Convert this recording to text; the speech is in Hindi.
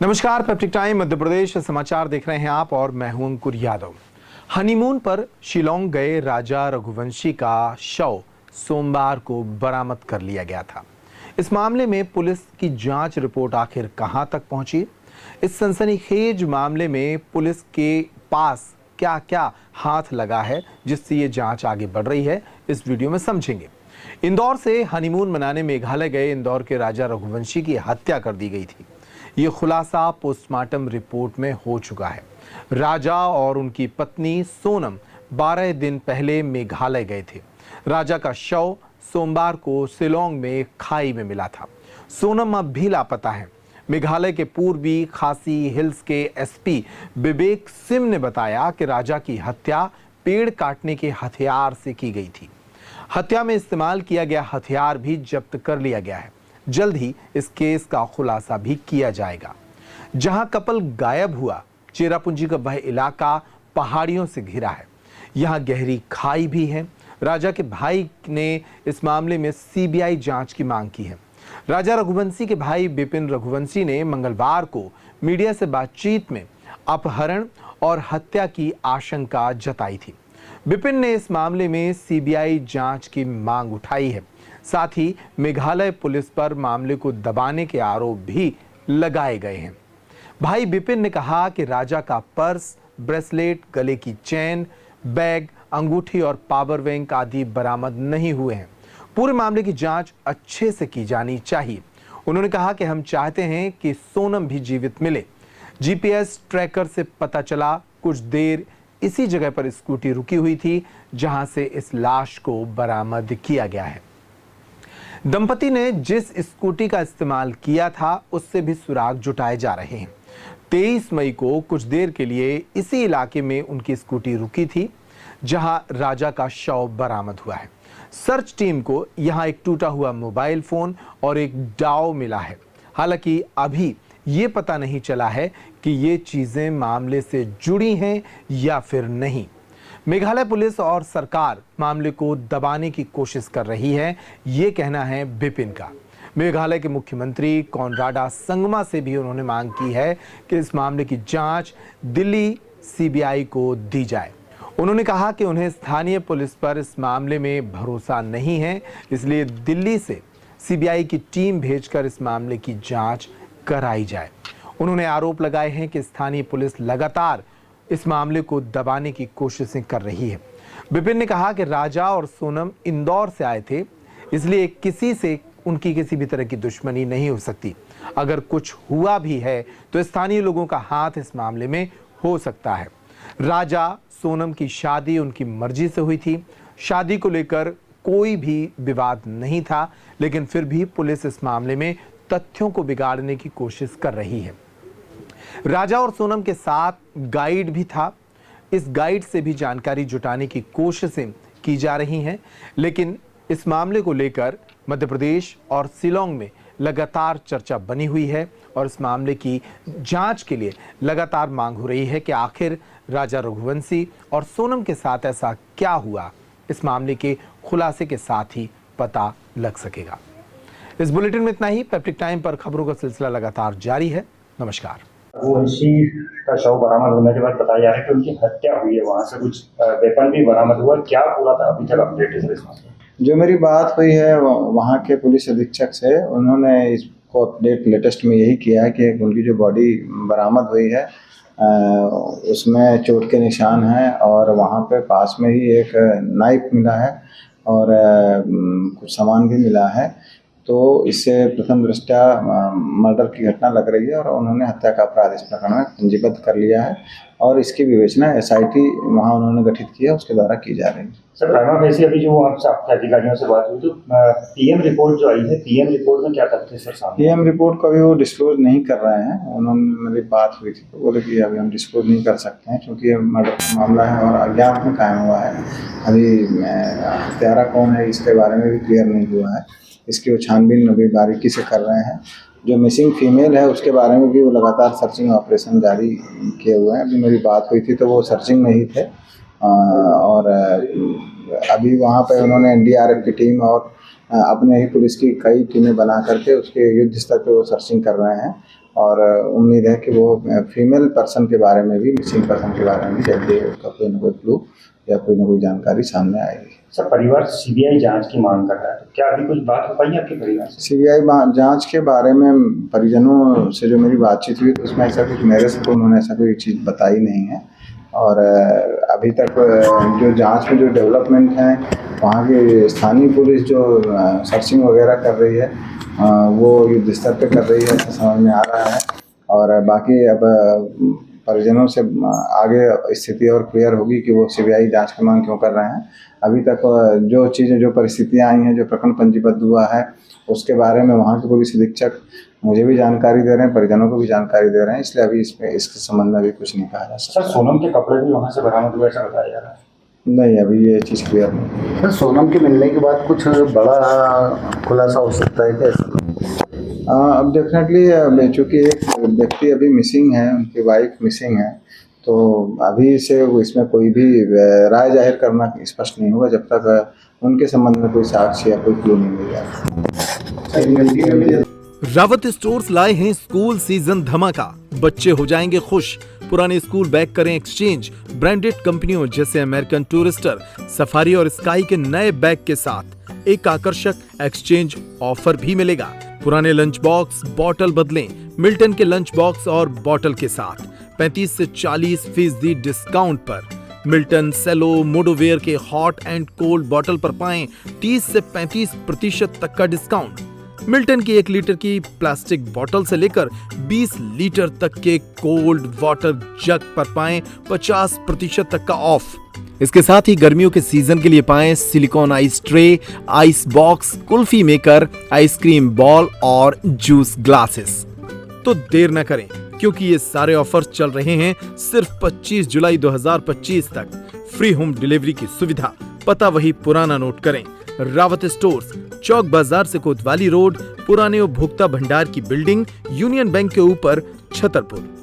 नमस्कार, पेप्टिक टाइम मध्य प्रदेश समाचार देख रहे हैं आप और मैं हूं अंकुर यादव। हनीमून पर शिलोंग गए राजा रघुवंशी का शव सोमवार को बरामद कर लिया गया था। इस मामले में पुलिस की जांच रिपोर्ट आखिर कहां तक पहुंची? इस सनसनीखेज मामले में पुलिस के पास क्या क्या हाथ लगा है जिससे ये जांच आगे बढ़ रही है, इस वीडियो में समझेंगे। इंदौर से हनीमून मनाने मेघालय गए इंदौर के राजा रघुवंशी की हत्या कर दी गई थी। ये खुलासा पोस्टमार्टम रिपोर्ट में हो चुका है। राजा और उनकी पत्नी सोनम 12 दिन पहले मेघालय गए थे। राजा का शव सोमवार को शिलोंग में खाई में मिला था। सोनम अब भी लापता है। मेघालय के पूर्वी खासी हिल्स के एसपी विवेक सिंह ने बताया कि राजा की हत्या पेड़ काटने के हथियार से की गई थी। हत्या में इस्तेमाल किया गया हथियार भी जब्त कर लिया गया है। जल्द ही इस केस का खुलासा भी किया जाएगा। जहां कपल गायब हुआ, चेरापूंजी का वह इलाका पहाड़ियों से घिरा है। यहां गहरी खाई भी है। राजा के भाई ने इस मामले में सीबीआई जांच की मांग की है। राजा रघुवंशी के भाई बिपिन रघुवंशी ने मंगलवार को मीडिया से बातचीत में अपहरण और हत्या की आशंका जताई थी। बिपिन ने इस मामले में सीबीआई जांच की मांग उठाई है। साथ ही मेघालय पुलिस पर मामले को दबाने के आरोप भी लगाए गए हैं। भाई बिपिन ने कहा कि राजा का पर्स, ब्रेसलेट, गले की चेन, बैग, अंगूठी और पावर बैंक आदि बरामद नहीं हुए हैं। पूरे मामले की जांच अच्छे से की जानी चाहिए। उन्होंने कहा कि हम चाहते हैं कि सोनम भी जीवित मिले। जीपीएस ट्रैकर से पता चला कुछ देर इसी जगह पर स्कूटी रुकी हुई थी जहां से इस लाश को बरामद किया गया है। दंपति ने जिस स्कूटी का इस्तेमाल किया था उससे भी सुराग जुटाए जा रहे हैं। 23 मई को कुछ देर के लिए इसी इलाके में उनकी स्कूटी रुकी थी जहां राजा का शव बरामद हुआ है। सर्च टीम को यहां एक टूटा हुआ मोबाइल फोन और एक डाव मिला है। हालांकि अभी ये पता नहीं चला है कि ये चीजें मामले से जुड़ी हैं या फिर नहीं। मेघालय पुलिस और सरकार मामले को दबाने की कोशिश कर रही है, ये कहना है बिपिन का। मेघालय के मुख्यमंत्री कॉनराडा संगमा से भी उन्होंने मांग की है कि इस मामले की जांच दिल्ली सीबीआई को दी जाए। उन्होंने कहा कि उन्हें स्थानीय पुलिस पर इस मामले में भरोसा नहीं है, इसलिए दिल्ली से सीबीआई की टीम भेजकर इस मामले की जांच कराई जाए। उन्होंने आरोप लगाए हैं कि स्थानीय पुलिस लगातार इस मामले को दबाने की कोशिशें कर रही है। बिपिन ने कहा कि राजा और सोनम इंदौर से आए थे, इसलिए किसी से उनकी किसी भी तरह की दुश्मनी नहीं हो सकती। अगर कुछ हुआ भी है तो स्थानीय लोगों का हाथ इस मामले में हो सकता है। राजा सोनम की शादी उनकी मर्जी से हुई थी। शादी को लेकर कोई भी विवाद नहीं था, लेकिन फिर भी पुलिस इस मामले में तथ्यों को बिगाड़ने की कोशिश कर रही है। राजा और सोनम के साथ गाइड भी था। इस गाइड से भी जानकारी जुटाने की कोशिशें की जा रही हैं, लेकिन इस मामले को लेकर मध्य प्रदेश और शिलोंग में लगातार चर्चा बनी हुई है और इस मामले की जांच के लिए लगातार मांग हो रही है कि आखिर राजा रघुवंशी और सोनम के साथ ऐसा क्या हुआ, इस मामले के खुलासे के साथ ही पता लग सकेगा। इस बुलेटिन में इतना ही। पेप्टिक टाइम पर खबरों का सिलसिला लगातार जारी है। नमस्कार। रघुवंशी का शव बरामद होने के बाद बताया जा रहा है कि उनकी हत्या हुई है, वहां से कुछ वेपन भी बरामद हुआ। क्या पूरा था अभी तक अपडेट है इस मामले में? जो मेरी बात हुई है वहाँ के पुलिस अधीक्षक से, उन्होंने इसको अपडेट लेटेस्ट में यही किया है कि उनकी जो बॉडी बरामद हुई है उसमें चोट के निशान हैं और वहाँ पे पास में ही एक नाइफ मिला है और कुछ सामान भी मिला है। तो इससे प्रथम दृष्टया मर्डर की घटना लग रही है और उन्होंने हत्या का अपराध इस प्रकरण में पंजीबद्ध कर लिया है और इसकी विवेचना एसआईटी वहाँ उन्होंने गठित किया, उसके द्वारा की जा रही है। सर, प्राइमा फेसी अभी जो आपके अधिकारियों से बात हुई तो पीएम रिपोर्ट जो आई है, पीएम रिपोर्ट में क्या तथ्य सर सामने? पीएम रिपोर्ट को अभी वो डिस्क्लोज नहीं कर रहे हैं। उन्होंने मेरी बात हुई थी तो बोले कि अभी हम डिस्क्लोज नहीं कर सकते हैं क्योंकि ये मर्डर का मामला है और अज्ञात में कायम हुआ है। अभी हत्यारा कौन है इसके बारे में भी क्लियर नहीं हुआ है। इसकी वो छानबीन अभी बारीकी से कर रहे हैं। जो मिसिंग फीमेल है उसके बारे में भी वो लगातार सर्चिंग ऑपरेशन जारी किए हुए हैं। अभी मेरी बात हुई थी तो वो सर्चिंग में ही थे और अभी वहाँ पे उन्होंने एनडीआरएफ की टीम और अपने ही पुलिस की कई टीमें बना करके उसके युद्ध स्तर पे वो सर्चिंग कर रहे हैं और उम्मीद है कि वो फीमेल पर्सन के बारे में भी, मिसिंग पर्सन के बारे में भी जल्दी उसका कोई ना कोई क्लू या कोई ना कोई जानकारी सामने आएगी। सर, परिवार सीबीआई जांच की मांग कर रहा है, तो क्या अभी कुछ बात हो पाई है आपके परिवार से? सीबीआई जांच के बारे में परिजनों से जो मेरी बातचीत हुई तो उसमें ऐसा कुछ, मेरे से तो उन्होंने ऐसा कोई चीज़ बताई नहीं है। और अभी तक जो जांच में जो डेवलपमेंट है, वहाँ की स्थानीय पुलिस जो सर्चिंग वगैरह कर रही है वो युद्ध स्तर पे कर रही है, ऐसा समझ में आ रहा है। और बाकी अब परिजनों से आगे स्थिति और क्लियर होगी कि वो सीबीआई जांच की मांग क्यों कर रहे हैं। अभी तक जो चीज़ें, जो परिस्थितियाँ आई हैं, जो प्रकरण पंजीबद्ध हुआ है, उसके बारे में वहाँ के पुलिस अधीक्षक मुझे भी जानकारी दे रहे हैं, परिजनों को भी जानकारी दे रहे हैं, इसलिए अभी इसके संबंध में भी कुछ नहीं कहा जा सकता। सर, सोनम के कपड़े भी वहाँ से बरामद हुए ऐसा बताया जा रहा है। नहीं, अभी ये चीज़ क्लियर नहीं। सर, सोनम के मिलने के बाद कुछ बड़ा खुलासा हो सकता है क्या? अब डेफिनेटली, चूँकि एक व्यक्ति अभी मिसिंग है, उनकी वाइफ मिसिंग है, तो अभी से इसमें कोई भी राय जाहिर करना स्पष्ट नहीं होगा जब तक उनके संबंध में कोई साक्ष्य या कोई क्लू नहीं मिल जाए। रावत स्टोर्स लाए हैं स्कूल सीजन धमाका। बच्चे हो जाएंगे खुश। पुराने स्कूल बैग करें एक्सचेंज। ब्रांडेड कंपनियों जैसे अमेरिकन टूरिस्टर, सफारी और स्काई के नए बैग के साथ एक आकर्षक एक्सचेंज ऑफर भी मिलेगा। पुराने लंच बॉक्स, बॉटल बदलें मिल्टन के लंच बॉक्स और बॉटल के साथ 35 से 40% डिस्काउंट पर। मिल्टन, सेलो, मोडोवेयर के हॉट एंड कोल्ड बॉटल पर पाएं 30 से 35% तक का डिस्काउंट। मिल्टन की 1 लीटर की प्लास्टिक बोतल से लेकर 20 लीटर तक के कोल्ड वाटर जग पर पाएं 50% तक का ऑफ। इसके साथ ही गर्मियों के सीजन के लिए पाएं silicon ice tray, ice box, kulfi maker, ice cream ball और जूस ग्लासेस। तो देर न करें, क्योंकि ये सारे ऑफर्स चल रहे हैं सिर्फ 25 जुलाई 2025 तक। फ्री होम डिलीवरी की सुविधा। पता वही पुराना नोट करें। रावत स्टोर्स, चौक बाजार से कोतवाली रोड, पुराने उपभोक्ता भंडार की बिल्डिंग, यूनियन बैंक के ऊपर, छतरपुर।